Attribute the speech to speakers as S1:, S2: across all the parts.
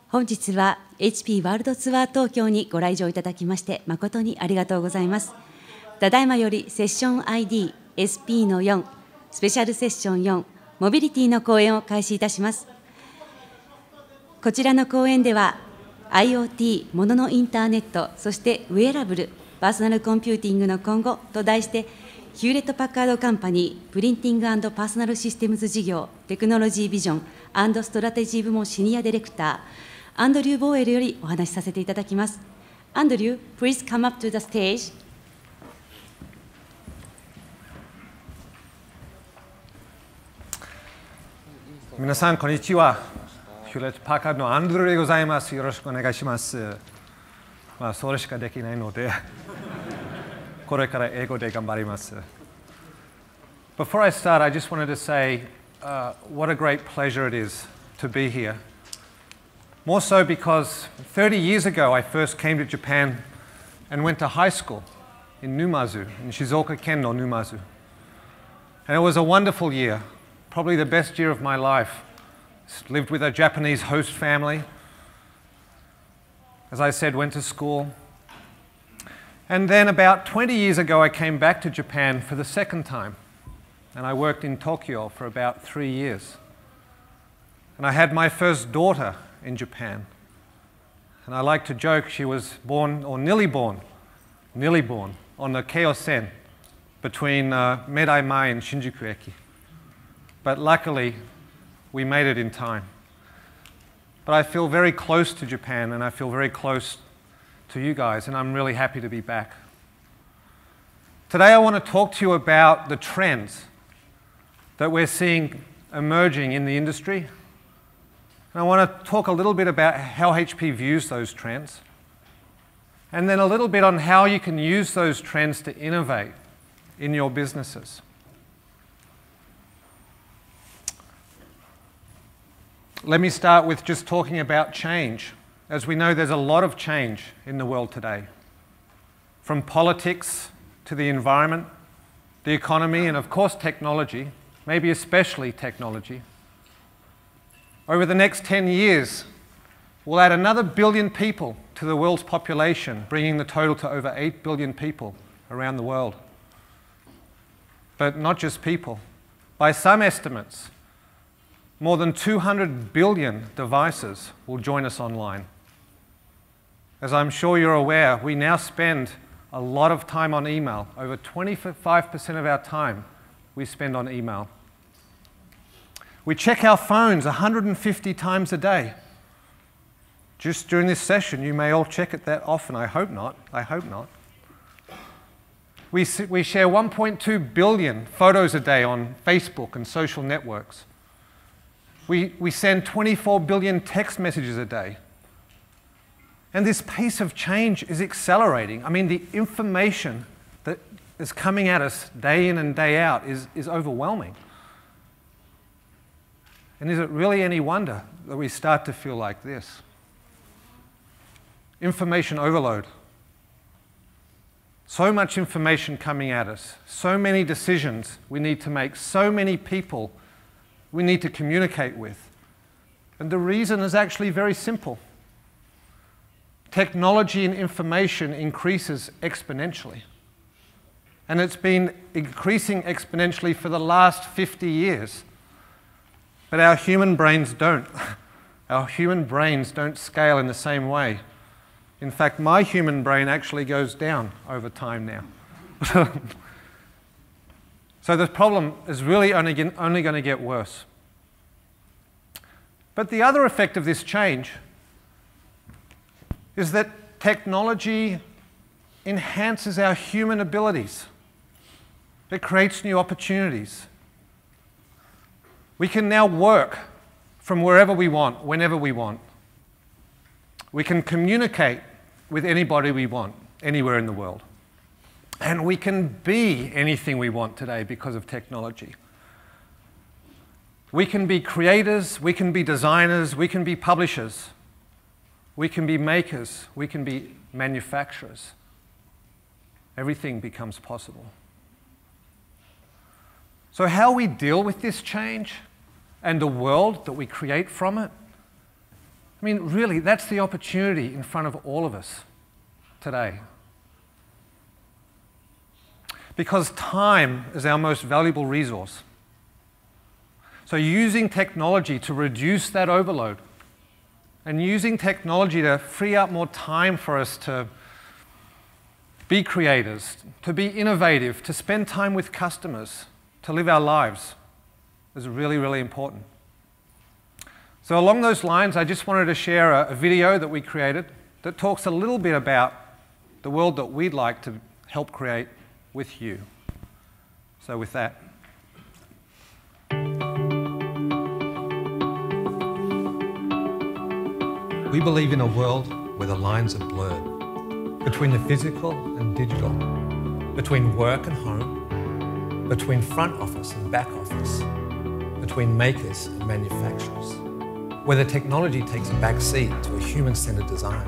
S1: 本日は HP ワールドツアー東京にご来場いただきまして誠にありがとうございます。ただいまよりセッション ID SP-4 スペシャルセッション4モビリティの講演を開始いたします。こちらの講演では IoT、もののインターネット、そしてウェアラブル、パーソナルコンピューティングの今後と題して、ヒューレット・パッカード・カンパニープリンティング&パーソナルシステムズ事業テクノロジービジョン&ストラテジー部門シニアディレクターアンドリュー・ボーエルよりお話しさせていただきます。アンドリュー、please come up to the stage.
S2: 皆さん、こんにちは。ヒューレット・パッカードのアンドリューでございます。よろしくお願いします。それしかできないので、これから英語で頑張ります。Before I start, I just wanted to say what a great pleasure it is to be here. More so because 30 years ago I first came to Japan and went to high school in Numazu, in Shizuoka Ken no Numazu. And it was a wonderful year, probably the best year of my life. Lived with a Japanese host family. As I said, went to school. And then about 20 years ago I came back to Japan for the second time. And I worked in Tokyo for about 3 years. And I had my first daughter in Japan. And I like to joke she was born, or nearly born, on the Keio-sen between Medaimai and Shinjuku Eki. But luckily, we made it in time. But I feel very close to Japan and I feel very close to you guys, and I'm really happy to be back. Today I want to talk to you about the trends that we're seeing emerging in the industry. And I want to talk a little bit about how HP views those trends, and then a little bit on how you can use those trends to innovate in your businesses. Let me start with just talking about change. As we know, there's a lot of change in the world today, from politics to the environment, the economy, and of course technology, maybe especially technology. Over the next 10 years, we'll add another billion people to the world's population, bringing the total to over 8 billion people around the world. But not just people. By some estimates, more than 200 billion devices will join us online. As I'm sure you're aware, we now spend a lot of time on email. Over 25% of our time we spend on email. We check our phones 150 times a day. Just during this session, you may all check it that often. I hope not. I hope not. We share 1.2 billion photos a day on Facebook and social networks. We send 24 billion text messages a day. And this pace of change is accelerating. I mean, the information that is coming at us day in and day out is overwhelming. And is it really any wonder that we start to feel like this? Information overload. So much information coming at us, so many decisions we need to make, so many people we need to communicate with. And the reason is actually very simple. Technology and information increases exponentially. And it's been increasing exponentially for the last 50 years. But our human brains don't. Our human brains don't scale in the same way. In fact, my human brain actually goes down over time now. So the problem is really only going to get worse. But the other effect of this change is that technology enhances our human abilities. It creates new opportunities. We can now work from wherever we want, whenever we want. We can communicate with anybody we want, anywhere in the world. And we can be anything we want today because of technology. We can be creators, we can be designers, we can be publishers, we can be makers, we can be manufacturers. Everything becomes possible. So how we deal with this change and the world that we create from it I mean, really, that's the opportunity in front of all of us today. Because time is our most valuable resource. So using technology to reduce that overload and using technology to free up more time for us to be creators, to be innovative, to spend time with customers, to live our lives is really, really important. So along those lines, I just wanted to share a video that we created that talks a little bit about the world that we'd like to help create with you. So with that.
S3: We believe in a world where the lines are blurred between the physical and digital, between work and home, between front office and back office, between makers and manufacturers, where the technology takes a back seat to a human-centered design,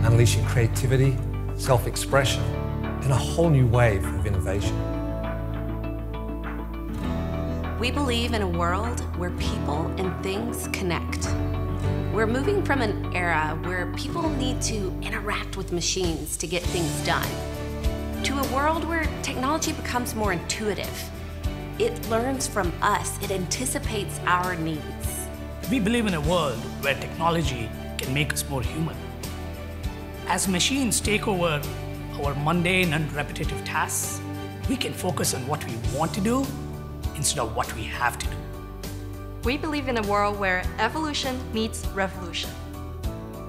S3: unleashing creativity, self-expression, and a whole new wave of innovation.
S4: We believe in a world where people and things connect. We're moving from an era where people need to interact with machines to get things done, to a world where technology becomes more intuitive. It learns from us, it anticipates our needs.
S5: We believe in a world where technology can make us more human. As machines take over our mundane and repetitive tasks, we can focus on what we want to do instead of what we have to do.
S6: We believe in a world where evolution meets revolution,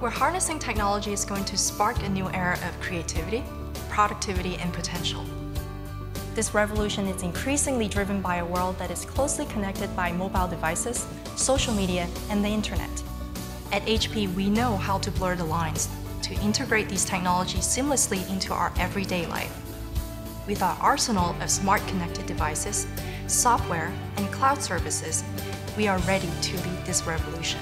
S6: where harnessing technology is going to spark a new era of creativity, productivity, and potential.
S7: This revolution is increasingly driven by a world that is closely connected by mobile devices, social media, and the internet.
S6: At HP, we know how to blur the lines, to integrate these technologies seamlessly into our everyday life. With our arsenal of smart connected devices, software, and cloud services, we are ready to lead this revolution.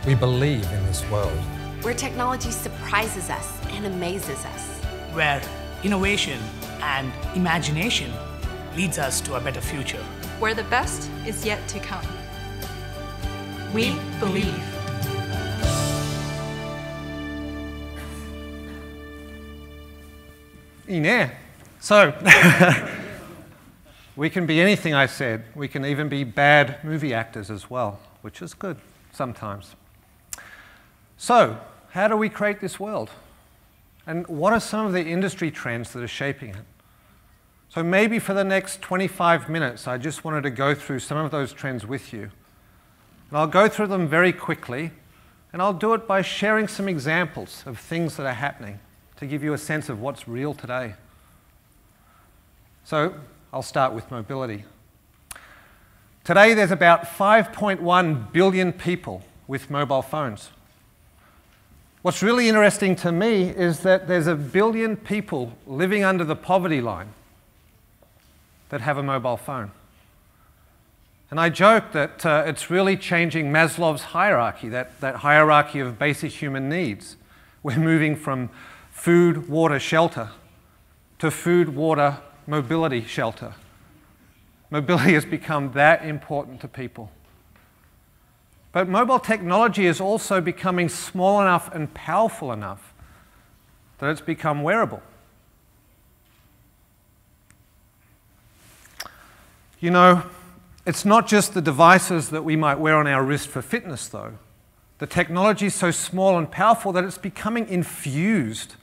S3: We believe in this world
S4: where technology surprises us and amazes us,
S5: where innovation and imagination leads us to a better future,
S6: where the best is yet to come. We believe.
S2: So, we can be anything I said. We can even be bad movie actors as well, which is good sometimes. So, how do we create this world? And what are some of the industry trends that are shaping it? So maybe for the next 25 minutes, I just wanted to go through some of those trends with you. And I'll go through them very quickly, and I'll do it by sharing some examples of things that are happening to give you a sense of what's real today. So I'll start with mobility. Today, there's about 5.1 billion people with mobile phones. What's really interesting to me is that there's 1 billion people living under the poverty line that have a mobile phone. And I joke that it's really changing Maslow's hierarchy, that hierarchy of basic human needs. We're moving from food, water, shelter to food, water, mobility, shelter. Mobility has become that important to people. But mobile technology is also becoming small enough and powerful enough that it's become wearable. You know, it's not just the devices that we might wear on our wrist for fitness, though. The technology is so small and powerful that it's becoming infused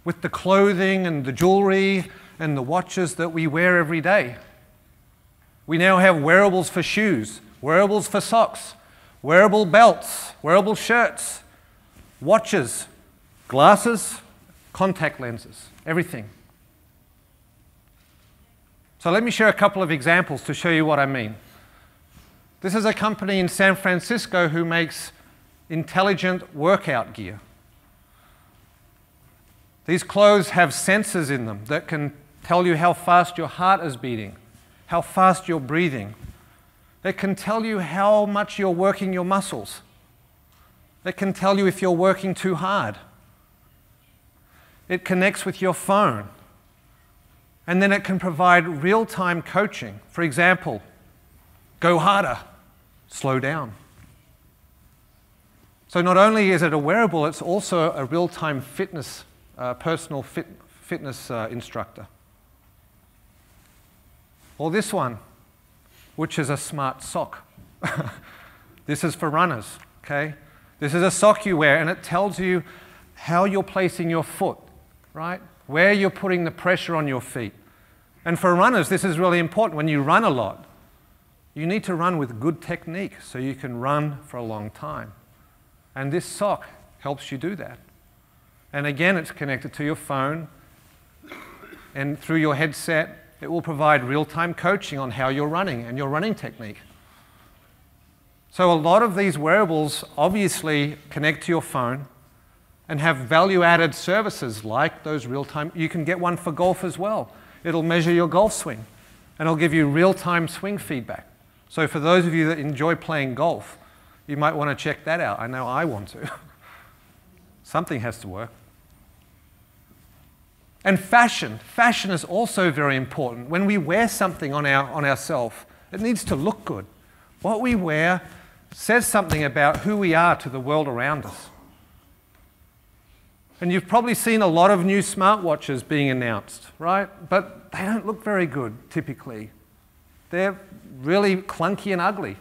S2: with the clothing and the jewelry and the watches that we wear every day. We now have wearables for shoes, wearables for socks, wearable belts, wearable shirts, watches, glasses, contact lenses, everything. So let me share a couple of examples to show you what I mean. This is a company in San Francisco who makes intelligent workout gear. These clothes have sensors in them that can tell you how fast your heart is beating, how fast you're breathing. It can tell you how much you're working your muscles. It can tell you if you're working too hard. It connects with your phone. And then it can provide real-time coaching. For example, go harder, slow down. So not only is it a wearable, it's also a real-time fitness, personal fitness instructor. Or this one, which is a smart sock. This is for runners, okay? This is a sock you wear, and it tells you how you're placing your foot, right? Where you're putting the pressure on your feet. And for runners, this is really important. When you run a lot, you need to run with good technique so you can run for a long time. And this sock helps you do that. And again, it's connected to your phone, and through your headset, it will provide real-time coaching on how you're running and your running technique. So a lot of these wearables obviously connect to your phone and have value-added services like those real-time. You can get one for golf as well. It'll measure your golf swing, and it'll give you real-time swing feedback. So for those of you that enjoy playing golf, you might want to check that out. I know I want to. Something has to work. And fashion. Fashion is also very important. When we wear something on ourselves, it needs to look good. What we wear says something about who we are to the world around us. And you've probably seen a lot of new smartwatches being announced, right? But they don't look very good, typically. They're really clunky and ugly.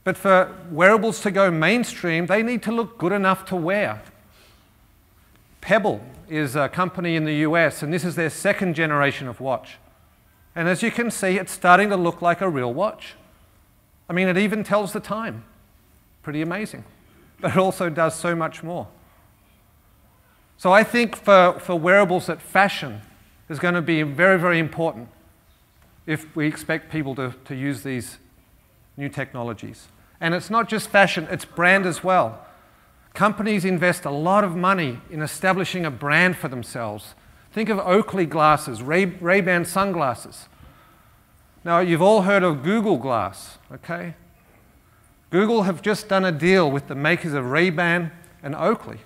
S2: But for wearables to go mainstream, they need to look good enough to wear. Pebble is a company in the US, and this is their second generation of watch. And as you can see, it's starting to look like a real watch. I mean, it even tells the time. Pretty amazing. But it also does so much more. So I think for wearables, that fashion is going to be very, very important if we expect people to use these new technologies. And it's not just fashion, it's brand as well. Companies invest a lot of money in establishing a brand for themselves. Think of Oakley glasses, Ray-Ban sunglasses. Now, you've all heard of Google Glass, okay? Google have just done a deal with the makers of Ray-Ban and Oakley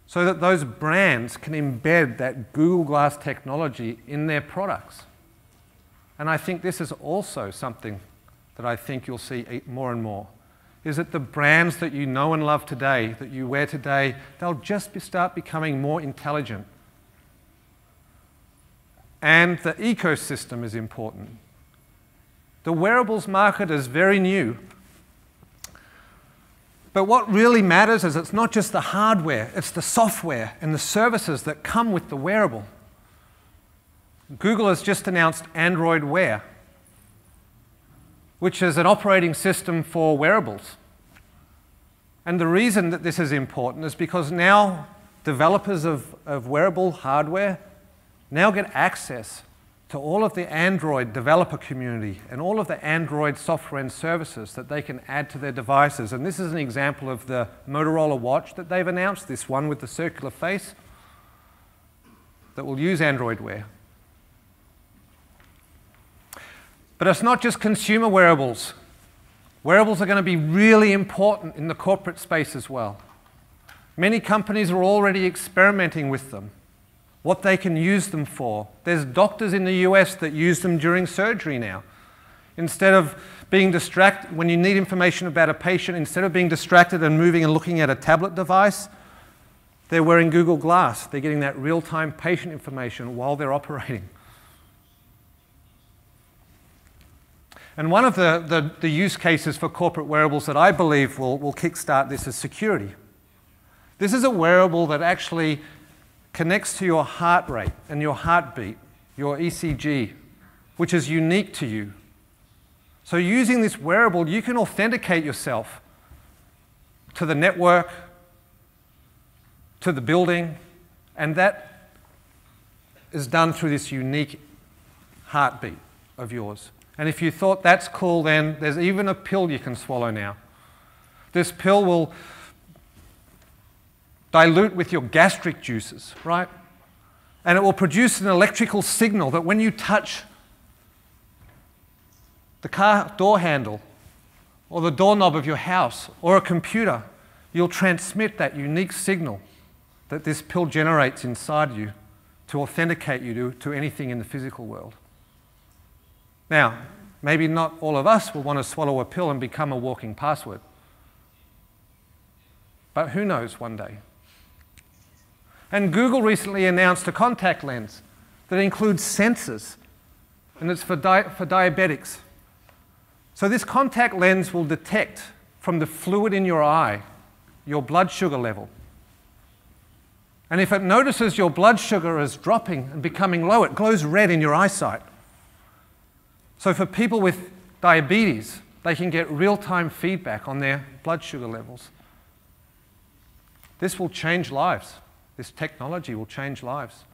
S2: so that those brands can embed that Google Glass technology in their products. And I think this is also something that I think you'll see more and more, is that the brands that you know and love today, that you wear today, they'll just start becoming more intelligent. And the ecosystem is important. The wearables market is very new. But what really matters is it's not just the hardware, it's the software and the services that come with the wearable. Google has just announced Android Wear, which is an operating system for wearables. And the reason that this is important is because now developers of wearable hardware now get access to all of the Android developer community and all of the Android software and services that they can add to their devices. And this is an example of the Motorola watch that they've announced, this one with the circular face, that will use Android Wear. But it's not just consumer wearables. Wearables are going to be really important in the corporate space as well. Many companies are already experimenting with them, what they can use them for. There's doctors in the US that use them during surgery now. Instead of being distracted, when you need information about a patient, instead of being distracted and moving and looking at a tablet device, they're wearing Google Glass. They're getting that real-time patient information while they're operating. And one of the use cases for corporate wearables that I believe will kickstart this is security. This is a wearable that actually connects to your heart rate and your heartbeat, your ECG, which is unique to you. So using this wearable, you can authenticate yourself to the network, to the building, and that is done through this unique heartbeat of yours. And if you thought that's cool, then there's even a pill you can swallow now. This pill will dilute with your gastric juices, right? And it will produce an electrical signal that when you touch the car door handle or the doorknob of your house or a computer, you'll transmit that unique signal that this pill generates inside you to authenticate you to anything in the physical world. Now, maybe not all of us will want to swallow a pill and become a walking password. But who knows one day? And Google recently announced a contact lens that includes sensors, and it's for diabetics. So this contact lens will detect from the fluid in your eye your blood sugar level. And if it notices your blood sugar is dropping and becoming low, it glows red in your eyesight. So for people with diabetes, they can get real-time feedback on their blood sugar levels. This will change lives. This technology will change lives.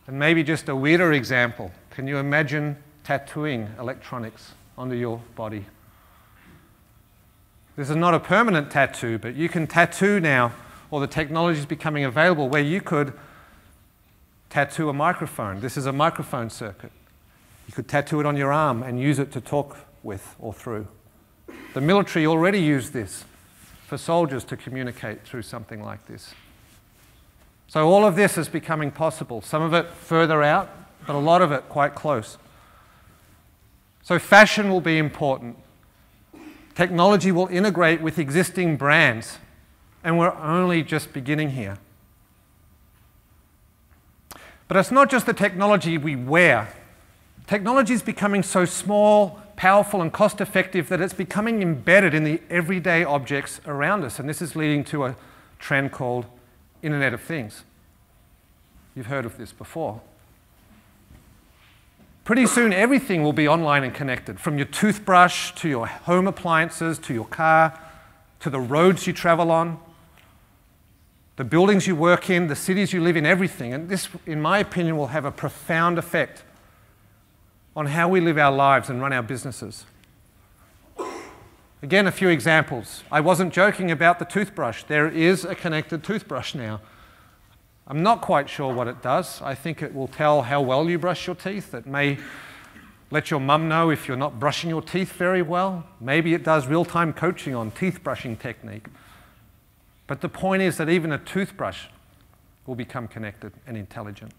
S2: And maybe just a weirder example. Can you imagine tattooing electronics onto your body? This is not a permanent tattoo, but you can tattoo now, or the technology is becoming available where you could tattoo a microphone. This is a microphone circuit. You could tattoo it on your arm and use it to talk with or through. The military already use this for soldiers to communicate through something like this. So all of this is becoming possible, some of it further out, but a lot of it quite close. So fashion will be important. Technology will integrate with existing brands, and we're only just beginning here. But it's not just the technology we wear. Technology is becoming so small, powerful, and cost-effective that it's becoming embedded in the everyday objects around us, and this is leading to a trend called Internet of Things. You've heard of this before. Pretty soon, everything will be online and connected, from your toothbrush to your home appliances to your car to the roads you travel on, the buildings you work in, the cities you live in, everything. And this, in my opinion, will have a profound effect on how we live our lives and run our businesses. Again, a few examples. I wasn't joking about the toothbrush. There is a connected toothbrush now. I'm not quite sure what it does. I think it will tell how well you brush your teeth. It may let your mum know if you're not brushing your teeth very well. Maybe it does real-time coaching on teeth brushing technique. But the point is that even a toothbrush will become connected and intelligent.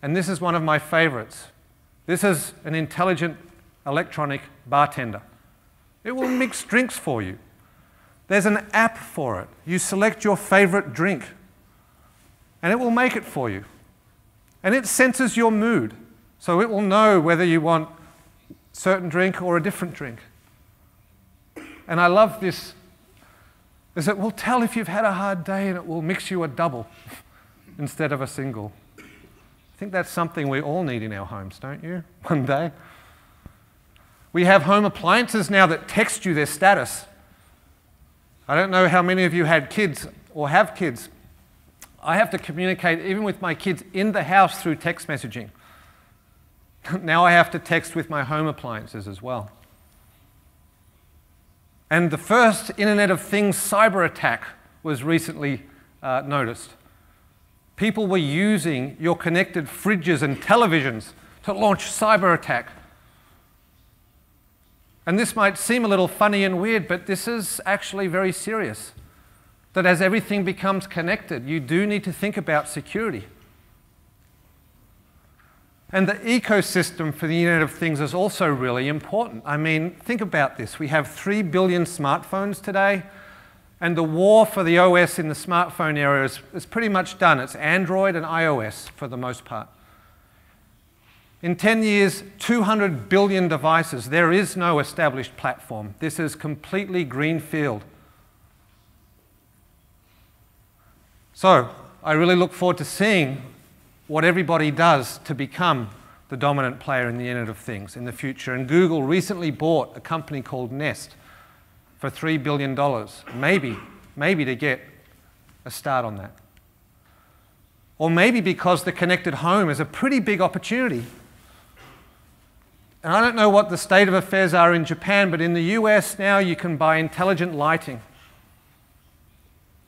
S2: And this is one of my favorites. This is an intelligent electronic bartender. It will mix drinks for you. There's an app for it. You select your favorite drink, and it will make it for you. And it senses your mood, so it will know whether you want a certain drink or a different drink. And I love this, is it will tell if you've had a hard day, and it will mix you a double instead of a single. I think that's something we all need in our homes, don't you? One day. We have home appliances now that text you their status. I don't know how many of you had kids or have kids. I have to communicate even with my kids in the house through text messaging. Now I have to text with my home appliances as well. And the first Internet of Things cyber attack was recently noticed. People were using your connected fridges and televisions to launch cyber attack. And this might seem a little funny and weird, but this is actually very serious. That as everything becomes connected, you do need to think about security. And the ecosystem for the Internet of Things is also really important. I mean, think about this. We have 3 billion smartphones today, and the war for the OS in the smartphone area is pretty much done. It's Android and iOS for the most part. In 10 years, 200 billion devices. There is no established platform. This is completely greenfield. So I really look forward to seeing what everybody does to become the dominant player in the Internet of Things in the future. And Google recently bought a company called Nest for $3 billion, maybe to get a start on that. Or maybe because the connected home is a pretty big opportunity. And I don't know what the state of affairs are in Japan, but in the US now you can buy intelligent lighting.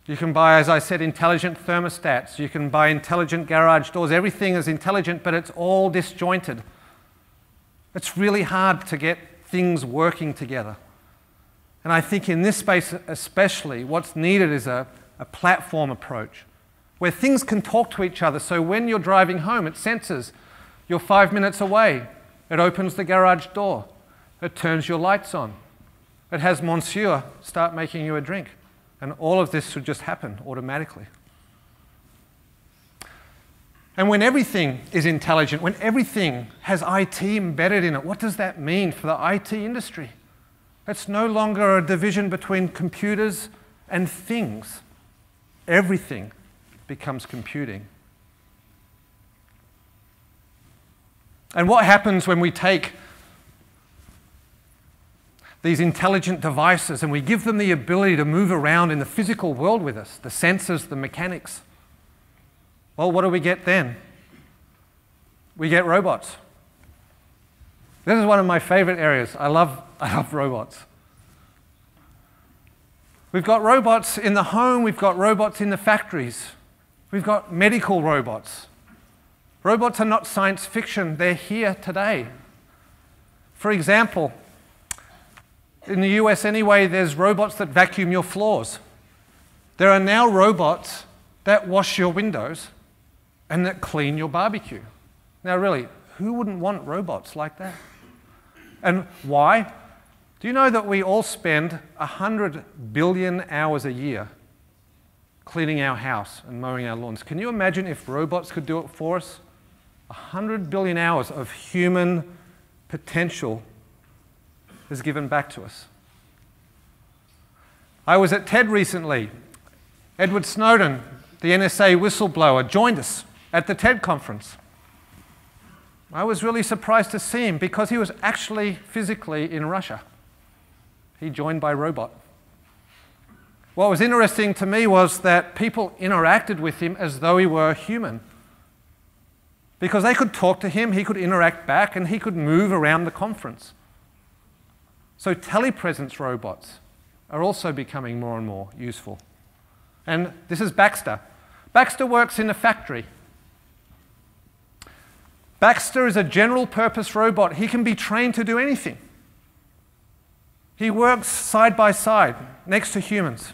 S2: You can buy, as I said, intelligent thermostats. You can buy intelligent garage doors. Everything is intelligent, but it's all disjointed. It's really hard to get things working together. And I think in this space especially, what's needed is a platform approach where things can talk to each other. So when you're driving home, it senses you're 5 minutes away. It opens the garage door. It turns your lights on. It has Monsieur start making you a drink. And all of this should just happen automatically. And when everything is intelligent, when everything has IT embedded in it, what does that mean for the IT industry? It's no longer a division between computers and things. Everything becomes computing. And what happens when we take these intelligent devices and we give them the ability to move around in the physical world with us, the sensors, the mechanics? Well, what do we get then? We get robots. This is one of my favorite areas. I love robots. We've got robots in the home, we've got robots in the factories, we've got medical robots. Robots are not science fiction, they're here today. For example, in the US anyway, there's robots that vacuum your floors. There are now robots that wash your windows and that clean your barbecue. Now really, who wouldn't want robots like that? And why? Do you know that we all spend 100 billion hours a year cleaning our house and mowing our lawns? Can you imagine if robots could do it for us? 100 billion hours of human potential is given back to us. I was at TED recently. Edward Snowden, the NSA whistleblower, joined us at the TED conference. I was really surprised to see him because he was actually physically in Russia. He joined by robot. What was interesting to me was that people interacted with him as though he were human. Because they could talk to him, he could interact back, and he could move around the conference. So telepresence robots are also becoming more and more useful. And this is Baxter. Baxter works in a factory. Baxter is a general-purpose robot. He can be trained to do anything. He works side by side next to humans.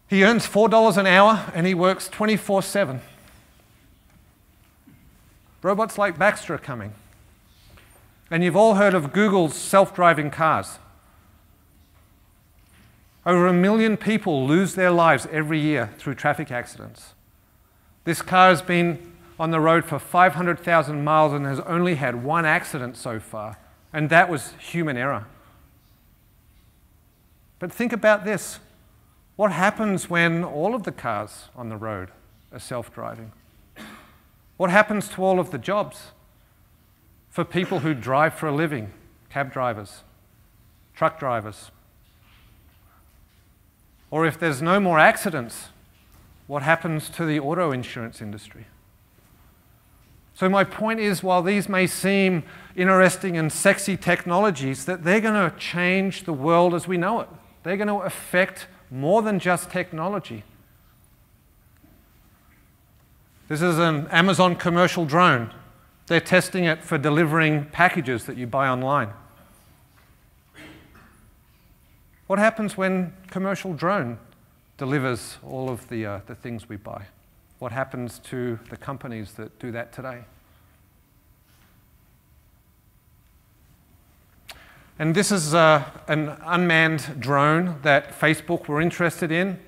S2: He earns $4 an hour and he works 24/7. Robots like Baxter are coming. And you've all heard of Google's self-driving cars. Over 1 million people lose their lives every year through traffic accidents. This car has been on the road for 500,000 miles and has only had 1 accident so far, and that was human error. But think about this. What happens when all of the cars on the road are self-driving? What happens to all of the jobs for people who drive for a living, cab drivers, truck drivers? Or if there's no more accidents, what happens to the auto insurance industry? So my point is, while these may seem interesting and sexy technologies, that they're going to change the world as we know it. They're going to affect more than just technology. This is an Amazon commercial drone. They're testing it for delivering packages that you buy online. What happens when commercial drone delivers all of the things we buy? What happens to the companies that do that today? And this is an unmanned drone that Facebook were interested in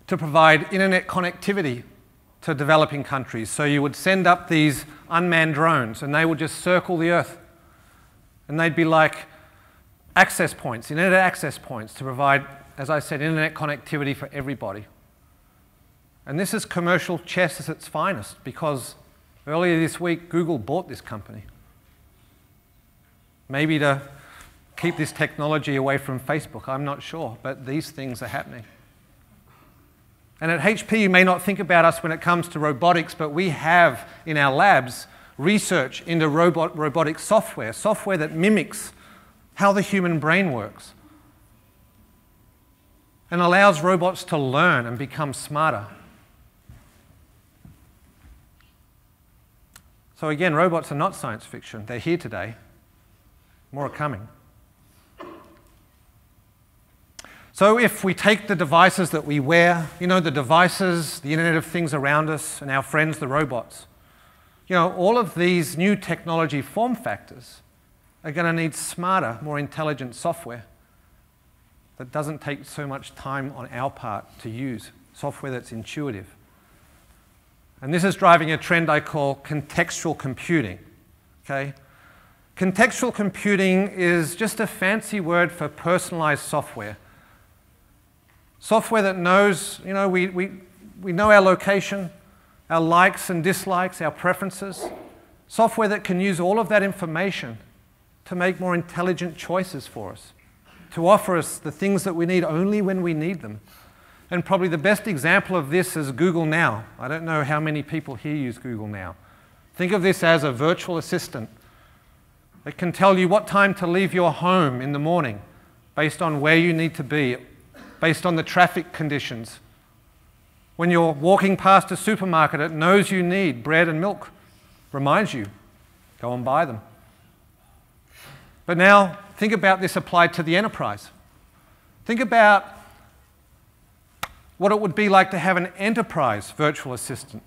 S2: to provide internet connectivity to developing countries. So you would send up these unmanned drones and they would just circle the earth. And they'd be like access points, internet access points to provide, as I said, internet connectivity for everybody. And this is commercial chess at its finest, because earlier this week Google bought this company. Maybe to keep this technology away from Facebook, I'm not sure, but these things are happening. And at HP, you may not think about us when it comes to robotics, but we have in our labs research into robotic software, software that mimics how the human brain works and allows robots to learn and become smarter. So again, robots are not science fiction. They're here today. More are coming. So if we take the devices that we wear, you know, the devices, the Internet of Things around us, and our friends, the robots, You know, all of these new technology form factors are going to need smarter, more intelligent software that doesn't take so much time on our part to use, software that's intuitive. And this is driving a trend I call contextual computing, okay? Contextual computing is just a fancy word for personalized software. Software that knows, you know, we know our location, our likes and dislikes, our preferences. Software that can use all of that information to make more intelligent choices for us, to offer us the things that we need only when we need them. And probably the best example of this is Google Now. I don't know how many people here use Google Now. Think of this as a virtual assistant. It can tell you what time to leave your home in the morning based on where you need to be, based on the traffic conditions. When you're walking past a supermarket, it knows you need bread and milk, reminds you, go and buy them. But now, think about this applied to the enterprise. Think about what it would be like to have an enterprise virtual assistant.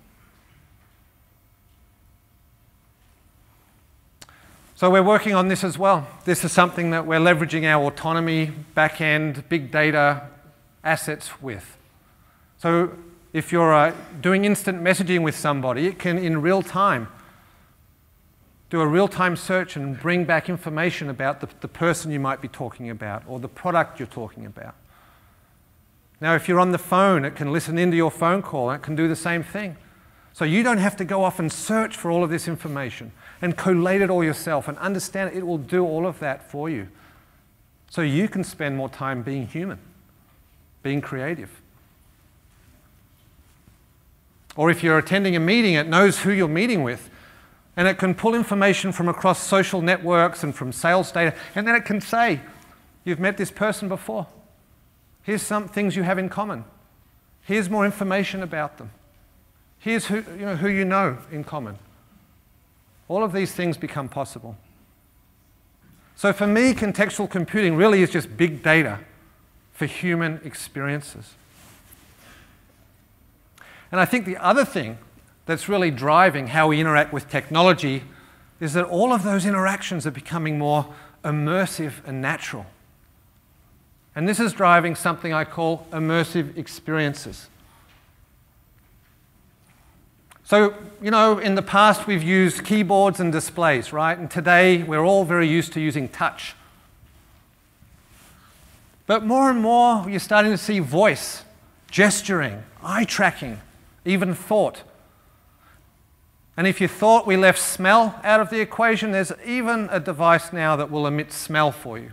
S2: So we're working on this as well. This is something that we're leveraging our autonomy, back-end, big data assets with. So if you're doing instant messaging with somebody, it can, in real time, do a real-time search and bring back information about the person you might be talking about or the product you're talking about. Now, if you're on the phone, it can listen into your phone call and it can do the same thing. So you don't have to go off and search for all of this information and collate it all yourself and understand it. It will do all of that for you. So you can spend more time being human, being creative. Or if you're attending a meeting, it knows who you're meeting with, and it can pull information from across social networks and from sales data, and then it can say, you've met this person before. Here's some things you have in common. Here's more information about them. Here's who you know in common. All of these things become possible. So for me, contextual computing really is just big data for human experiences. And I think the other thing that's really driving how we interact with technology is that all of those interactions are becoming more immersive and natural. And this is driving something I call immersive experiences. So, you know, in the past we've used keyboards and displays, right? And today we're all very used to using touch. But more and more you're starting to see voice, gesturing, eye tracking, even thought. And if you thought we left smell out of the equation, there's even a device now that will emit smell for you.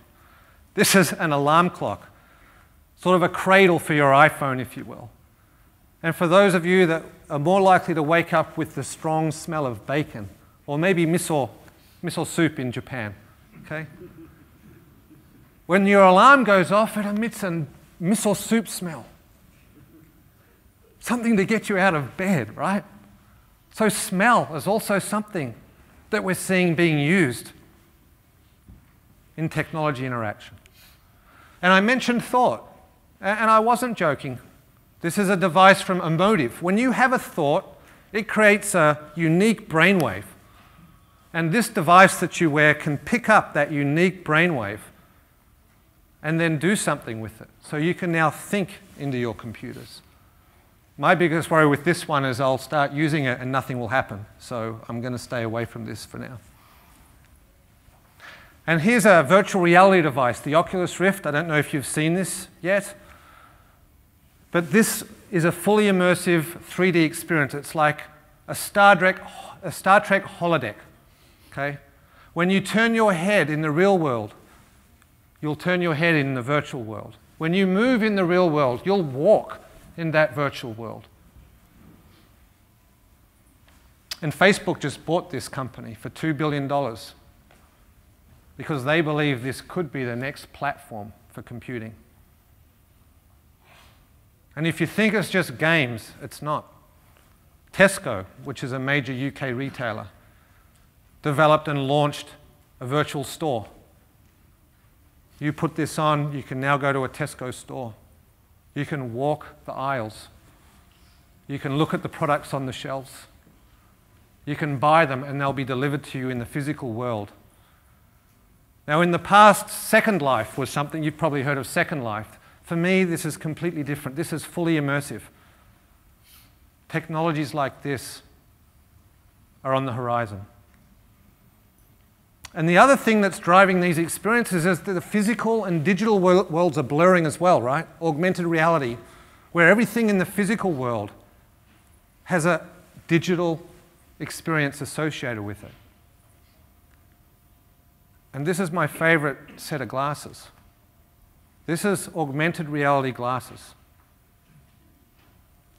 S2: This is an alarm clock, sort of a cradle for your iPhone, if you will. And for those of you that are more likely to wake up with the strong smell of bacon, or maybe miso soup in Japan, okay? When your alarm goes off, it emits a miso soup smell. Something to get you out of bed, right? So smell is also something that we're seeing being used in technology interaction. And I mentioned thought, and I wasn't joking. This is a device from Emotive. When you have a thought, it creates a unique brainwave. And this device that you wear can pick up that unique brainwave and then do something with it. So you can now think into your computers. My biggest worry with this one is I'll start using it and nothing will happen. So I'm going to stay away from this for now. And here's a virtual reality device, the Oculus Rift. I don't know if you've seen this yet. But this is a fully immersive 3D experience. It's like a Star Trek holodeck. Okay? When you turn your head in the real world, you'll turn your head in the virtual world. When you move in the real world, you'll walk in that virtual world. And Facebook just bought this company for $2 billion because they believe this could be the next platform for computing. And if you think it's just games, it's not. Tesco, which is a major UK retailer, developed and launched a virtual store. You put this on, you can now go to a Tesco store. You can walk the aisles. You can look at the products on the shelves. You can buy them and they'll be delivered to you in the physical world. Now, in the past, Second Life was something you've probably heard of. Second Life. For me, this is completely different. This is fully immersive. Technologies like this are on the horizon. And the other thing that's driving these experiences is that the physical and digital worlds are blurring as well, right? Augmented reality, where everything in the physical world has a digital experience associated with it. And this is my favorite set of glasses. This is augmented reality glasses.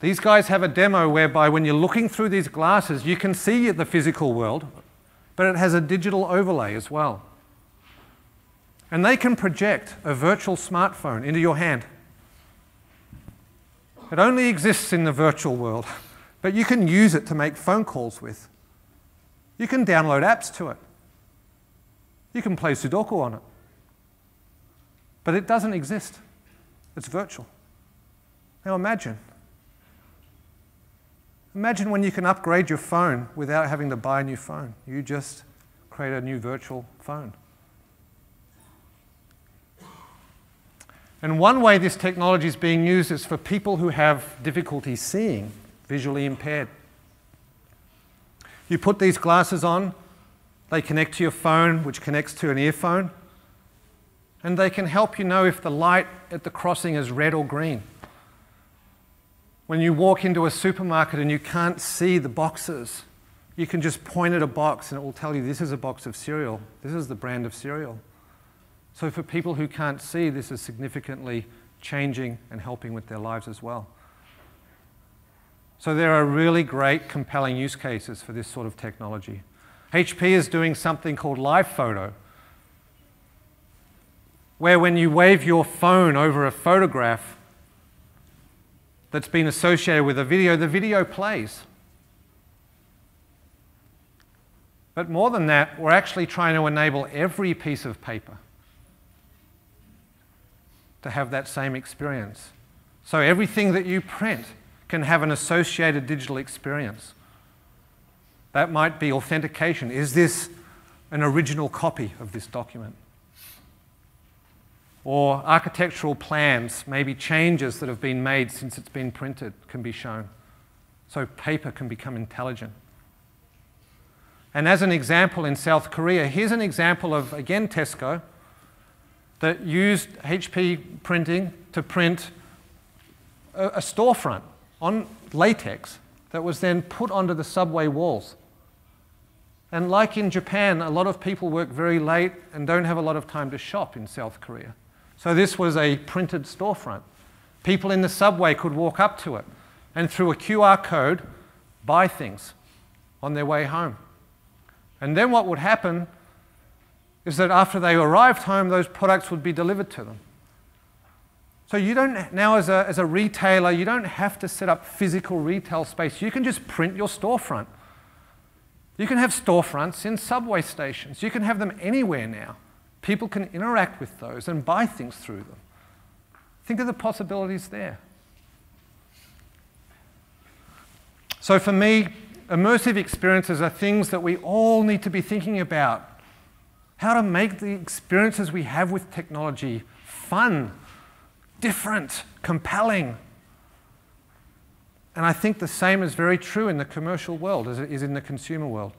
S2: These guys have a demo whereby when you're looking through these glasses, you can see the physical world, but it has a digital overlay as well. And they can project a virtual smartphone into your hand. It only exists in the virtual world, but you can use it to make phone calls with. You can download apps to it. You can play Sudoku on it. But it doesn't exist. It's virtual. Now imagine. Imagine when you can upgrade your phone without having to buy a new phone. You just create a new virtual phone. And one way this technology is being used is for people who have difficulty seeing, visually impaired. You put these glasses on, they connect to your phone, which connects to an earphone, and they can help you know if the light at the crossing is red or green. When you walk into a supermarket and you can't see the boxes, you can just point at a box and it will tell you this is a box of cereal, this is the brand of cereal. So for people who can't see, this is significantly changing and helping with their lives as well. So there are really great, compelling use cases for this sort of technology. HP is doing something called live photo, where when you wave your phone over a photograph that's been associated with a video, the video plays. But more than that, we're actually trying to enable every piece of paper to have that same experience. So everything that you print can have an associated digital experience. That might be authentication. Is this an original copy of this document? Or architectural plans, maybe changes that have been made since it's been printed can be shown. So paper can become intelligent. And as an example in South Korea, here's an example of, again, Tesco, that used HP printing to print a storefront on latex that was then put onto the subway walls. And like in Japan, a lot of people work very late and don't have a lot of time to shop in South Korea. So this was a printed storefront. People in the subway could walk up to it and through a QR code buy things on their way home. And then what would happen is that after they arrived home, those products would be delivered to them. So you don't, now as a retailer, you don't have to set up physical retail space. You can just print your storefront. You can have storefronts in subway stations. You can have them anywhere now. People can interact with those and buy things through them. Think of the possibilities there. So for me, immersive experiences are things that we all need to be thinking about. How to make the experiences we have with technology fun, different, compelling. And I think the same is very true in the commercial world as it is in the consumer world.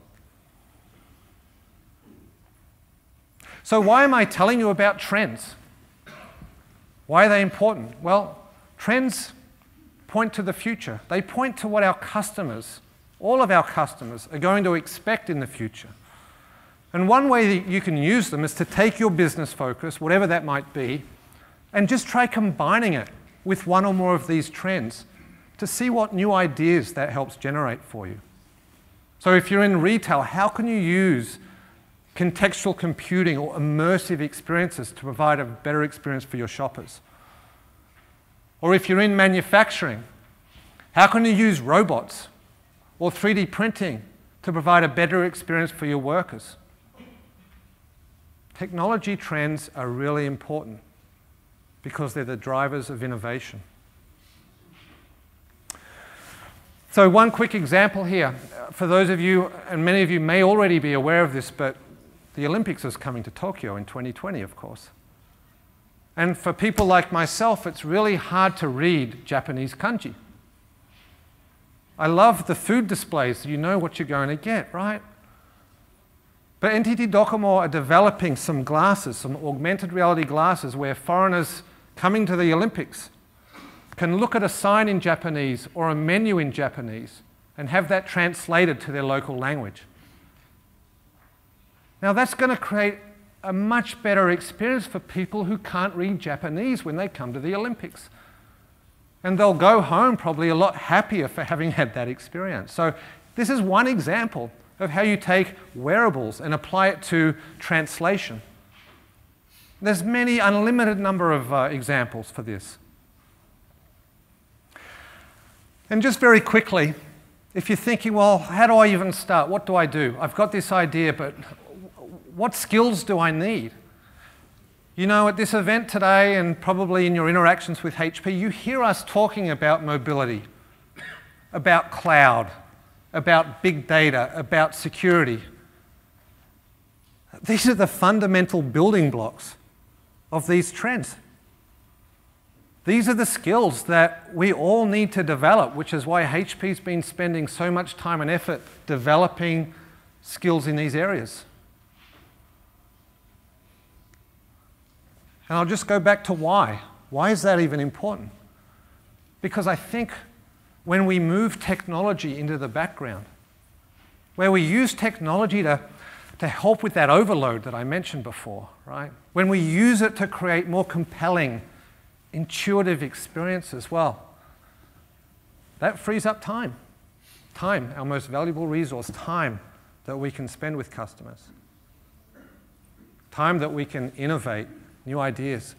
S2: So why am I telling you about trends? Why are they important? Well, trends point to the future. They point to what our customers, all of our customers, are going to expect in the future. And one way that you can use them is to take your business focus, whatever that might be, and just try combining it with one or more of these trends to see what new ideas that helps generate for you. So if you're in retail, how can you use contextual computing or immersive experiences to provide a better experience for your shoppers? Or if you're in manufacturing, how can you use robots or 3D printing to provide a better experience for your workers? Technology trends are really important because they're the drivers of innovation. So one quick example here. For those of you, and many of you may already be aware of this, but the Olympics is coming to Tokyo in 2020, of course. And for people like myself, it's really hard to read Japanese kanji. I love the food displays. You know what you're going to get, right? But NTT Docomo are developing some glasses, some augmented reality glasses, where foreigners coming to the Olympics can look at a sign in Japanese or a menu in Japanese and have that translated to their local language. Now that's going to create a much better experience for people who can't read Japanese when they come to the Olympics. And they'll go home probably a lot happier for having had that experience. So this is one example of how you take wearables and apply it to translation. There's many, unlimited number of examples for this. And just very quickly, if you're thinking, well, how do I even start? What do I do? I've got this idea, but what skills do I need? You know, at this event today, and probably in your interactions with HP, you hear us talking about mobility, about cloud, about big data, about security. These are the fundamental building blocks of these trends. These are the skills that we all need to develop, which is why HP's been spending so much time and effort developing skills in these areas. And I'll just go back to why. Why is that even important? Because I think when we move technology into the background, where we use technology to help with that overload that I mentioned before, right? When we use it to create more compelling, intuitive experiences, well, that frees up time. Time, our most valuable resource, time that we can spend with customers. Time that we can innovate new ideas.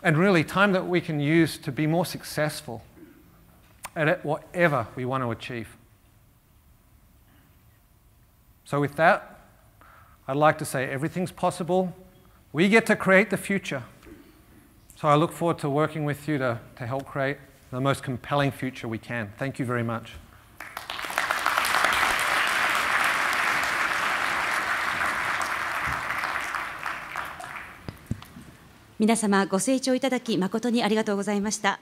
S2: And really, time that we can use to be more successful at whatever we want to achieve. So with that, I'd like to say everything's possible. We get to create the future. So I look forward to working with you to help create the most compelling future we can. Thank you very much.
S1: 皆様ご清聴いただき誠にありがとうございました。